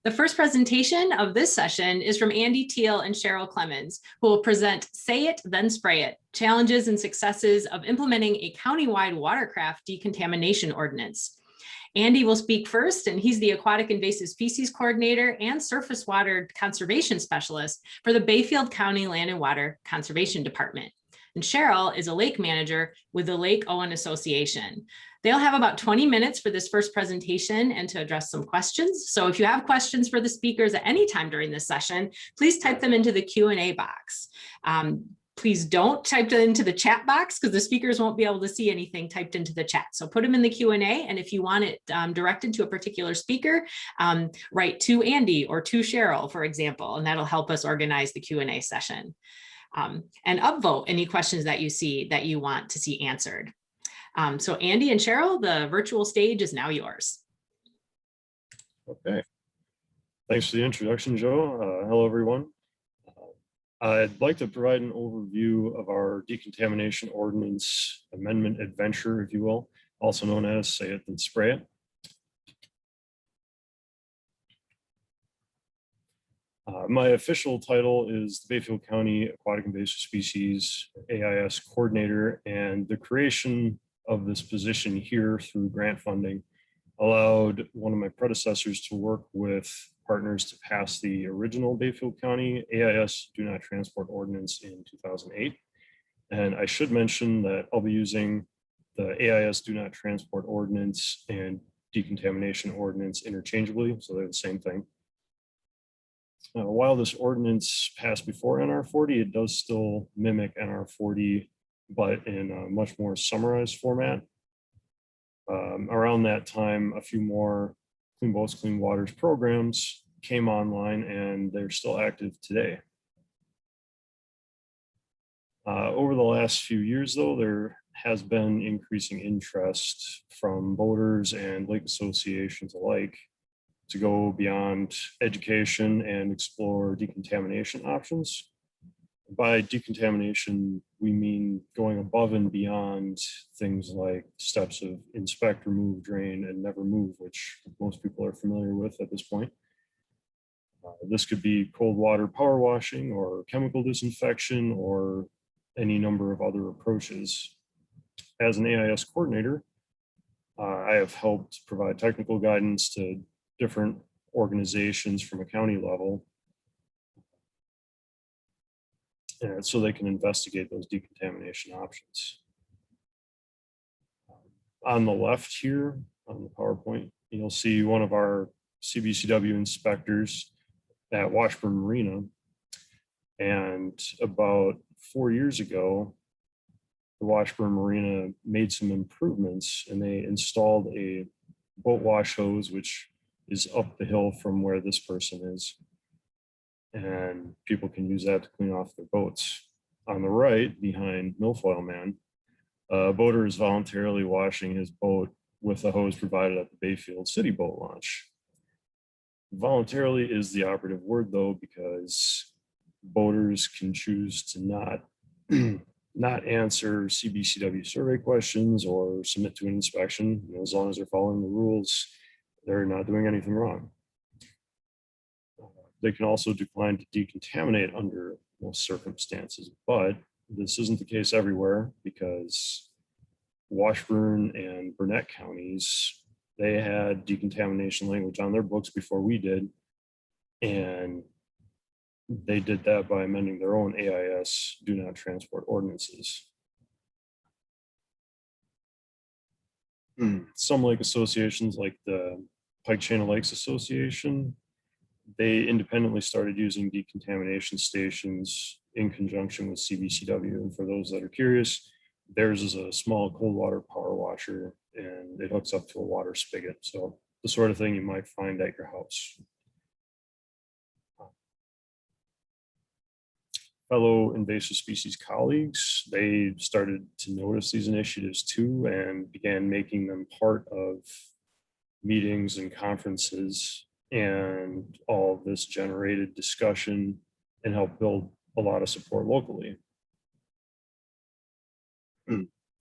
The first presentation of this session is from Andy Teal and Cheryl Clemens, who will present Say It, Then Spray It, Challenges and Successes of Implementing a Countywide Watercraft Decontamination Ordinance. Andy will speak first, and he's the Aquatic Invasive Species Coordinator and Surface Water Conservation Specialist for the Bayfield County Land and Water Conservation Department. And Cheryl is a lake manager with the Lake Owen Association. They'll have about 20 minutes for this first presentation and to address some questions. So if you have questions for the speakers at any time during this session, please type them into the Q&A box. Please don't type them into the chat box because the speakers won't be able to see anything typed into the chat. So put them in the Q&A, and if you want it directed to a particular speaker, write to Andy or to Cheryl, for example, and that'll help us organize the Q&A session. And upvote any questions that you see that you want to see answered. So Andy and Cheryl, the virtual stage is now yours. Okay. Thanks for the introduction, Joe. Hello, everyone. I'd like to provide an overview of our Decontamination Ordinance Amendment adventure, if you will, also known as Say It, Then Spray It. My official title is the Bayfield County Aquatic Invasive Species AIS Coordinator, and the creation of this position here through grant funding allowed one of my predecessors to work with partners to pass the original Bayfield County AIS Do Not Transport Ordinance in 2008. And I should mention that I'll be using the AIS Do Not Transport Ordinance and Decontamination Ordinance interchangeably, so they're the same thing. While this ordinance passed before NR40, it does still mimic NR40, but in a much more summarized format. Around that time, a few more Clean Boats, Clean Waters programs came online, and they're still active today. Over the last few years, though, there has been increasing interest from boaters and lake associations alike to go beyond education and explore decontamination options. By decontamination, we mean going above and beyond things like steps of inspect, remove, drain, and never move, which most people are familiar with at this point. This could be cold water power washing or chemical disinfection or any number of other approaches. As an AIS coordinator, I have helped provide technical guidance to different organizations from a county level, and so they can investigate those decontamination options. On the left here on the PowerPoint, you'll see one of our CBCW inspectors at Washburn Marina. And about 4 years ago, the Washburn Marina made some improvements, and they installed a boat wash hose, which is up the hill from where this person is. And people can use that to clean off their boats. On the right, behind Milfoil Man, a boater is voluntarily washing his boat with a hose provided at the Bayfield City Boat Launch. Voluntarily is the operative word, though, because boaters can choose to not answer CBCW survey questions or submit to an inspection. As long as they're following the rules, they're not doing anything wrong. They can also decline to decontaminate under most circumstances, but this isn't the case everywhere, because Washburn and Burnett counties, they had decontamination language on their books before we did, and they did that by amending their own AIS Do Not Transport ordinances. Some lake associations, like the Pike Chain of Lakes Association, they independently started using decontamination stations in conjunction with CBCW. And for those that are curious, theirs is a small cold water power washer, and it hooks up to a water spigot. So the sort of thing you might find at your house. Fellow invasive species colleagues, they started to notice these initiatives too, and began making them part of meetings and conferences, and all of this generated discussion and helped build a lot of support locally.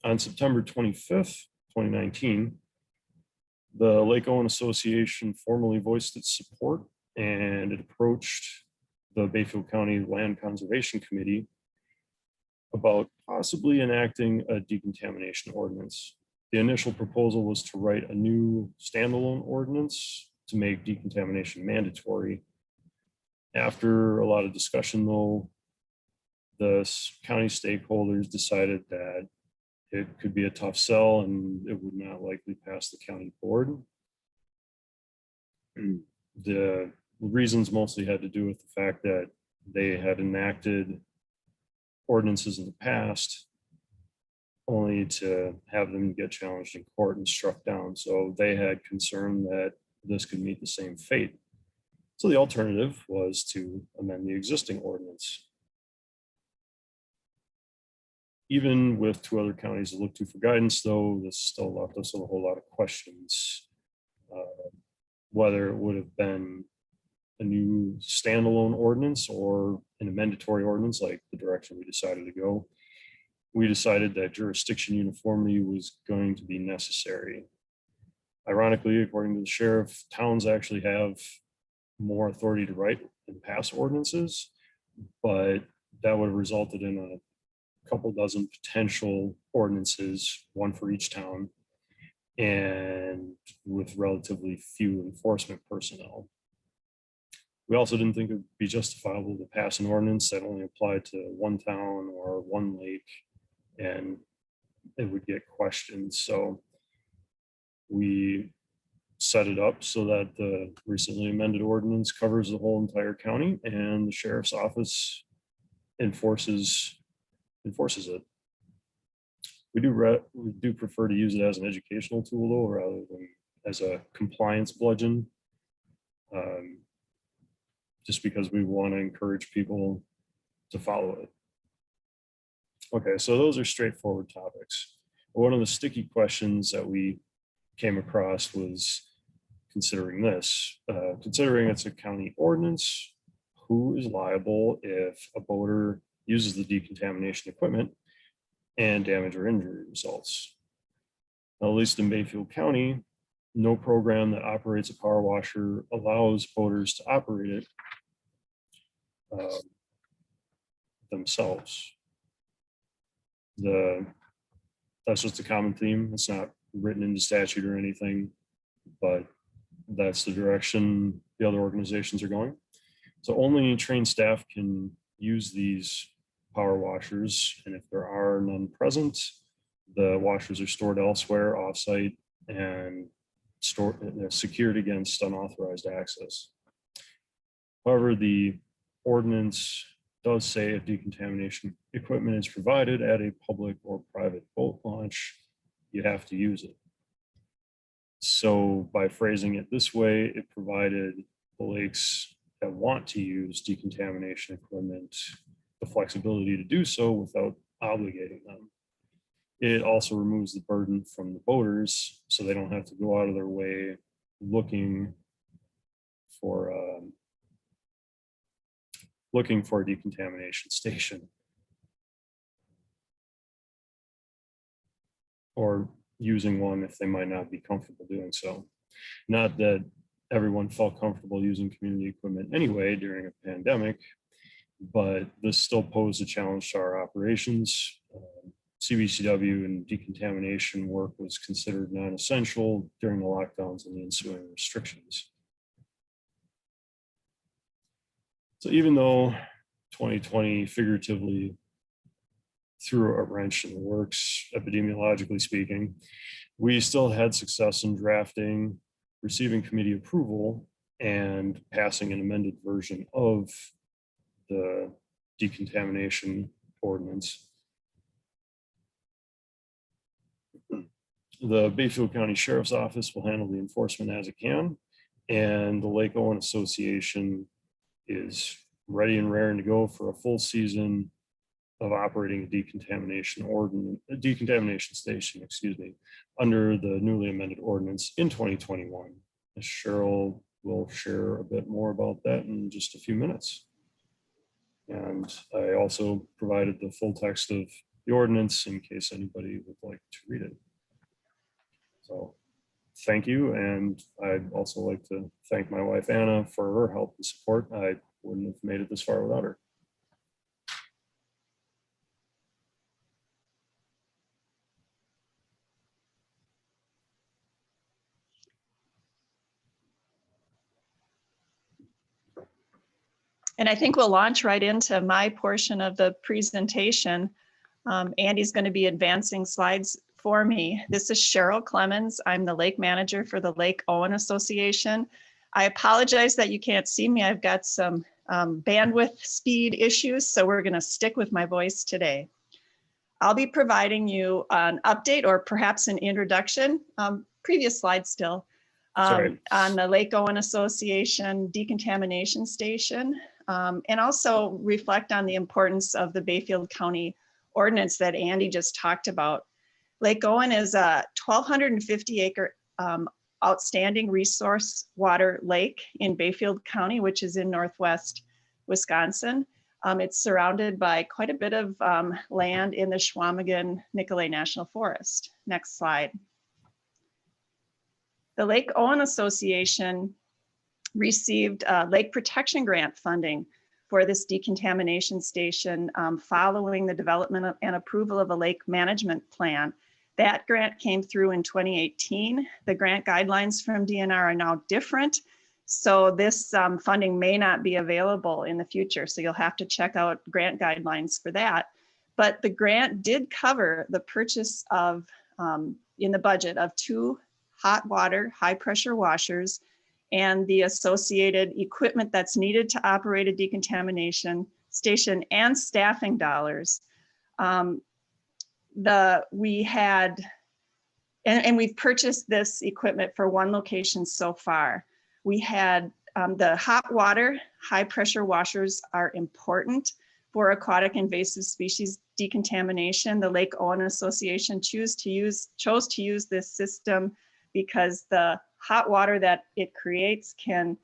On September 25th, 2019, the Lake Owen Association formally voiced its support and it approached the Bayfield County Land Conservation Committee about possibly enacting a decontamination ordinance. The initial proposal was to write a new standalone ordinance to make decontamination mandatory. After a lot of discussion, though, the county stakeholders decided that it could be a tough sell and it would not likely pass the county board. The reasons mostly had to do with the fact that they had enacted ordinances in the past only to have them get challenged in court and struck down. So they had concern that this could meet the same fate. So the alternative was to amend the existing ordinance. Even with 2 other counties to look to for guidance, though, this still left us with a whole lot of questions. Whether it would have been a new standalone ordinance or an amendatory ordinance, like the direction we decided to go. We decided that jurisdiction uniformity was going to be necessary. Ironically, according to the sheriff, towns actually have more authority to write and pass ordinances, but that would have resulted in a couple dozen potential ordinances, one for each town, and with relatively few enforcement personnel. We also didn't think it would be justifiable to pass an ordinance that only applied to one town or one lake, and it would get questioned. So we set it up so that the recently amended ordinance covers the whole entire county, and the sheriff's office enforces it. We do prefer to use it as an educational tool, though, rather than as a compliance bludgeon. Just because we want to encourage people to follow it. Okay, so those are straightforward topics. One of the sticky questions that we came across was considering this. Considering it's a county ordinance, who is liable if a boater uses the decontamination equipment and damage or injury results? Now, at least in Bayfield County, no program that operates a power washer allows boaters to operate it themselves. That's just a common theme. It's not written into statute or anything, but that's the direction the other organizations are going. So only trained staff can use these power washers, and if there are none present, the washers are stored elsewhere offsite and secured against unauthorized access. However, the ordinance does say if decontamination equipment is provided at a public or private boat launch, you have to use it. So by phrasing it this way, it provided the lakes that want to use decontamination equipment the flexibility to do so without obligating them. It also removes the burden from the boaters, so they don't have to go out of their way looking for a decontamination station, or using one if they might not be comfortable doing so. Not that everyone felt comfortable using community equipment anyway during a pandemic, but this still posed a challenge to our operations. CBCW and decontamination work was considered non-essential during the lockdowns and the ensuing restrictions. So even though 2020 figuratively threw a wrench in the works, epidemiologically speaking, we still had success in drafting, receiving committee approval, and passing an amended version of the decontamination ordinance. The Bayfield County Sheriff's Office will handle the enforcement as it can, and the Lake Owen Association is ready and raring to go for a full season of operating a decontamination station, under the newly amended ordinance in 2021. Cheryl will share a bit more about that in just a few minutes. And I also provided the full text of the ordinance in case anybody would like to read it. So thank you. And I'd also like to thank my wife, Anna, for her help and support. I wouldn't have made it this far without her. And I think we'll launch right into my portion of the presentation. Andy's going to be advancing slides for me. This is Cheryl Clemens. I'm the lake manager for the Lake Owen Association. I apologize that you can't see me. I've got some bandwidth speed issues, so we're going to stick with my voice today. I'll be providing you an update or perhaps an introduction, previous slide still, on the Lake Owen Association decontamination station, and also reflect on the importance of the Bayfield County ordinance that Andy just talked about. Lake Owen is a 1,250 acre outstanding resource water lake in Bayfield County, which is in northwest Wisconsin. It's surrounded by quite a bit of land in the Chequamegon-Nicolet National Forest. Next slide. The Lake Owen Association received lake protection grant funding for this decontamination station following the development and approval of a lake management plan. That grant came through in 2018. The grant guidelines from DNR are now different, so this funding may not be available in the future. So you'll have to check out grant guidelines for that. But the grant did cover the purchase of, in the budget, of 2 hot water, high pressure washers and the associated equipment that's needed to operate a decontamination station and staffing dollars. We've purchased this equipment for 1 location so far. We had the hot water, high pressure washers are important for aquatic invasive species decontamination. The Lake Owen Association chose to use this system because the hot water that it creates can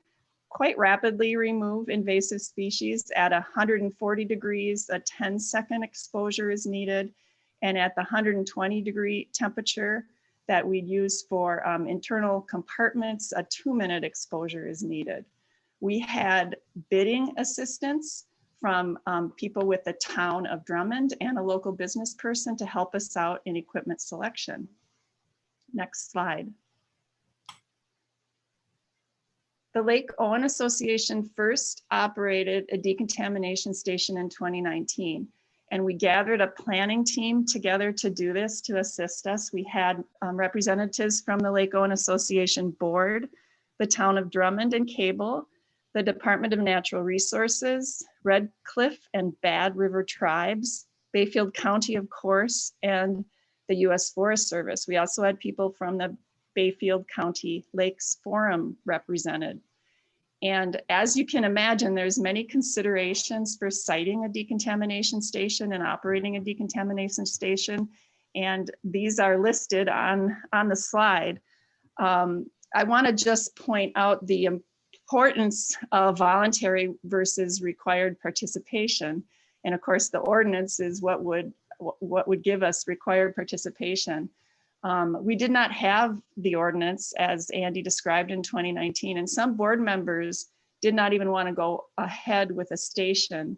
quite rapidly remove invasive species. At 140 degrees, a 10-second exposure is needed. And at the 120-degree temperature that we'd use for internal compartments, a 2-minute exposure is needed. We had bidding assistance from people with the town of Drummond and a local business person to help us out in equipment selection. Next slide. The Lake Owen Association first operated a decontamination station in 2019, and we gathered a planning team together to do this, to assist us. We had representatives from the Lake Owen Association Board, the town of Drummond and Cable, the Department of Natural Resources, Red Cliff and Bad River Tribes, Bayfield County, of course, and the U.S. Forest Service. We also had people from the Bayfield County Lakes Forum represented. And as you can imagine, there's many considerations for siting a decontamination station and operating a decontamination station. And these are listed on the slide. I want to just point out the importance of voluntary versus required participation. And of course, the ordinance is what would give us required participation. We did not have the ordinance as Andy described in 2019, and some board members did not even want to go ahead with a station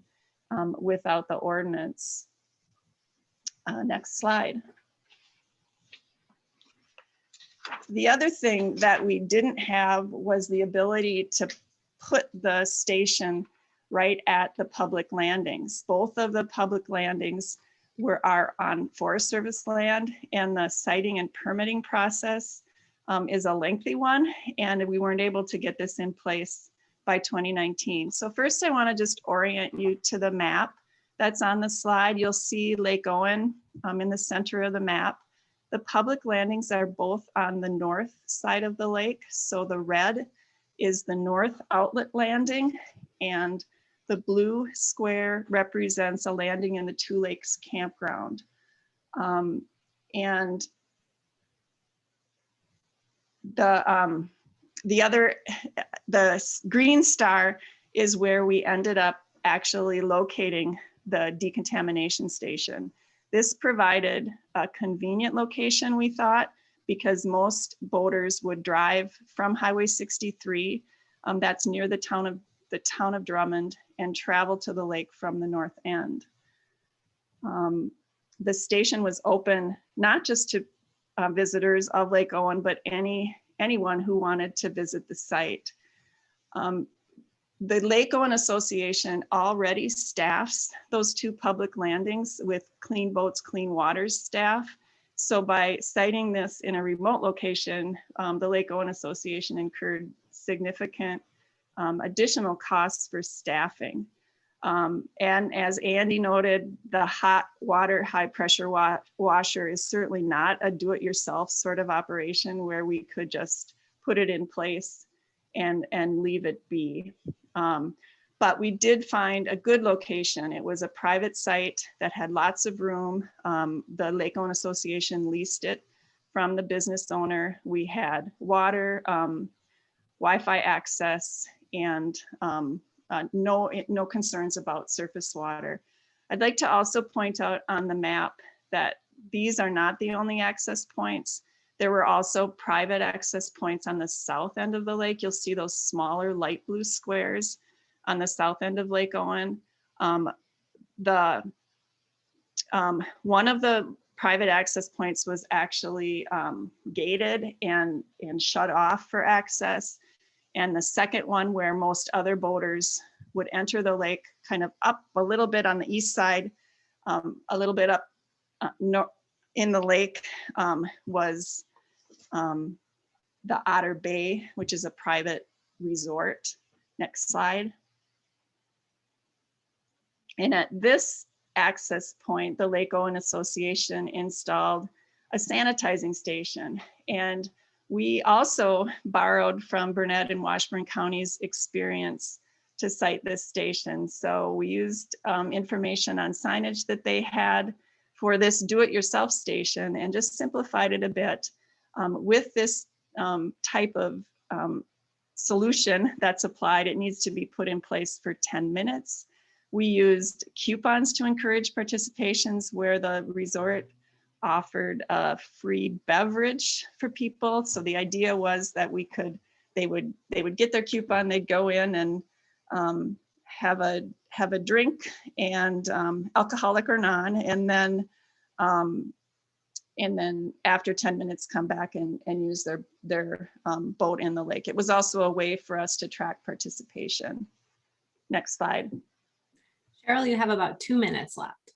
without the ordinance. Next slide. The other thing that we didn't have was the ability to put the station right at the public landings. Both of the public landings are on Forest Service land, and the siting and permitting process is a lengthy one, and we weren't able to get this in place by 2019. So first I want to just orient you to the map that's on the slide. You'll see Lake Owen in the center of the map. The public landings are both on the north side of the lake. So the red is the north outlet landing, and the blue square represents a landing in the Two Lakes campground. And the green star is where we ended up actually locating the decontamination station. This provided a convenient location, we thought, because most boaters would drive from Highway 63, that's near the town of Drummond, and travel to the lake from the north end. The station was open not just to visitors of Lake Owen, but anyone who wanted to visit the site. The Lake Owen Association already staffs those two public landings with Clean Boats, Clean Waters staff. So by siting this in a remote location, the Lake Owen Association incurred significant additional costs for staffing. And as Andy noted, the hot water, high pressure washer is certainly not a do-it-yourself sort of operation where we could just put it in place and leave it be. But we did find a good location. It was a private site that had lots of room. The Lake Owen Association leased it from the business owner. We had water, Wi-Fi access, and no concerns about surface water. I'd like to also point out on the map that these are not the only access points. There were also private access points on the south end of the lake. You'll see those smaller light blue squares on the south end of Lake Owen. One of the private access points was actually gated and shut off for access. And the second one, where most other boaters would enter the lake, kind of up a little bit on the east side, a little bit up in the lake, was the Otter Bay, which is a private resort. Next slide. And at this access point, the Lake Owen Association installed a sanitizing station. And we also borrowed from Burnett and Washburn County's experience to site this station. So we used information on signage that they had for this do-it-yourself station and just simplified it a bit. With this type of solution that's applied, it needs to be put in place for 10 minutes. We used coupons to encourage participations where the resort offered a free beverage for people. So the idea was that they would get their coupon, they'd go in and have a drink, and alcoholic or non, and then after 10 minutes come back and use their boat in the lake. It was also a way for us to track participation. Next slide. Cheryl, you have about 2 minutes left.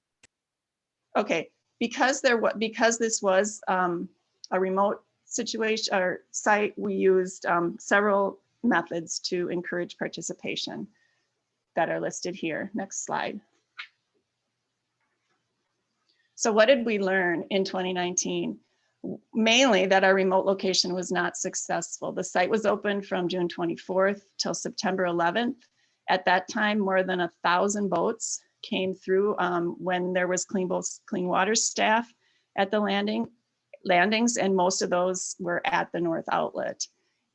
Okay, because this was a remote situation or site, we used several methods to encourage participation that are listed here. Next slide. So what did we learn in 2019? Mainly that our remote location was not successful. The site was open from June 24th till September 11th. At that time, more than 1,000 boats came through when there was Clean Boats, Clean Water staff at the landings, and most of those were at the North Outlet.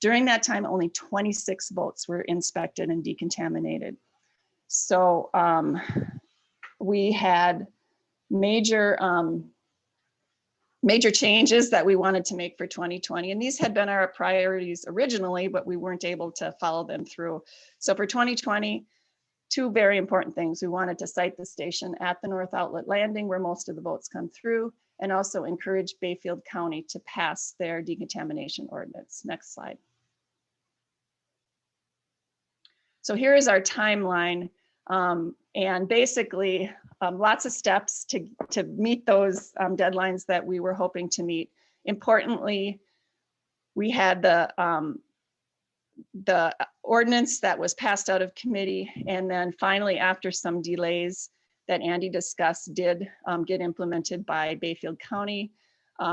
During that time, only 26 boats were inspected and decontaminated. So we had major changes that we wanted to make for 2020. And these had been our priorities originally, but we weren't able to follow them through. So for 2020, two very important things. We wanted to site the station at the North Outlet Landing where most of the boats come through, and also encourage Bayfield County to pass their decontamination ordinance. Next slide. So here is our timeline. And basically lots of steps to meet those deadlines that we were hoping to meet. Importantly, we had the ordinance that was passed out of committee, and then finally, after some delays that Andy discussed, did get implemented by Bayfield County.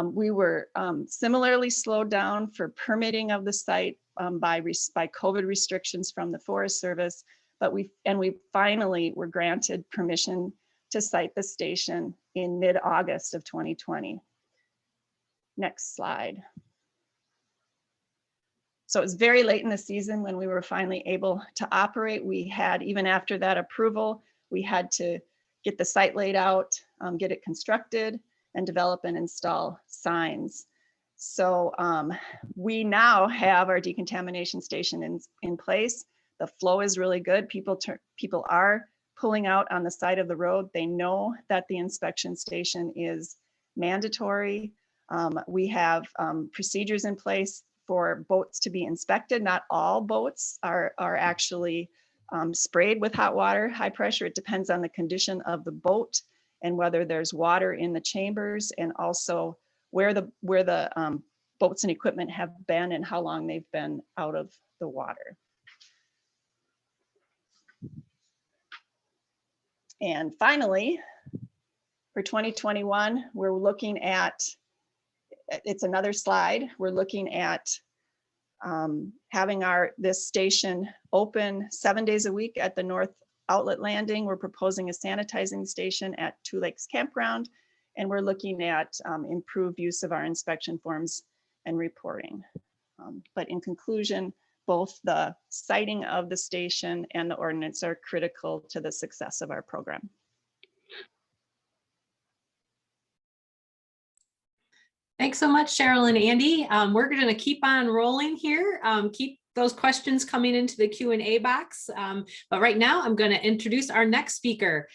We were similarly slowed down for permitting of the site by COVID restrictions from the Forest Service, but we finally were granted permission to site the station in mid-August of 2020. Next slide. So it was very late in the season when we were finally able to operate. We had, even after that approval, we had to get the site laid out, get it constructed, and develop and install signs. So we now have our decontamination station in place. The flow is really good. People are pulling out on the side of the road. They know that the inspection station is mandatory. We have procedures in place for boats to be inspected. Not all boats are actually sprayed with hot water, high pressure. It depends on the condition of the boat and whether there's water in the chambers, and also where the boats and equipment have been and how long they've been out of the water. And finally, for 2021, we're looking at, it's another slide, we're looking at having this station open 7 days a week at the North Outlet Landing. We're proposing a sanitizing station at Two Lakes Campground, and we're looking at improved use of our inspection forms and reporting. But in conclusion, both the siting of the station and the ordinance are critical to the success of our program. Thanks so much, Cheryl and Andy. We're going to keep on rolling here. Keep those questions coming into the Q&A box. But right now, I'm going to introduce our next speaker.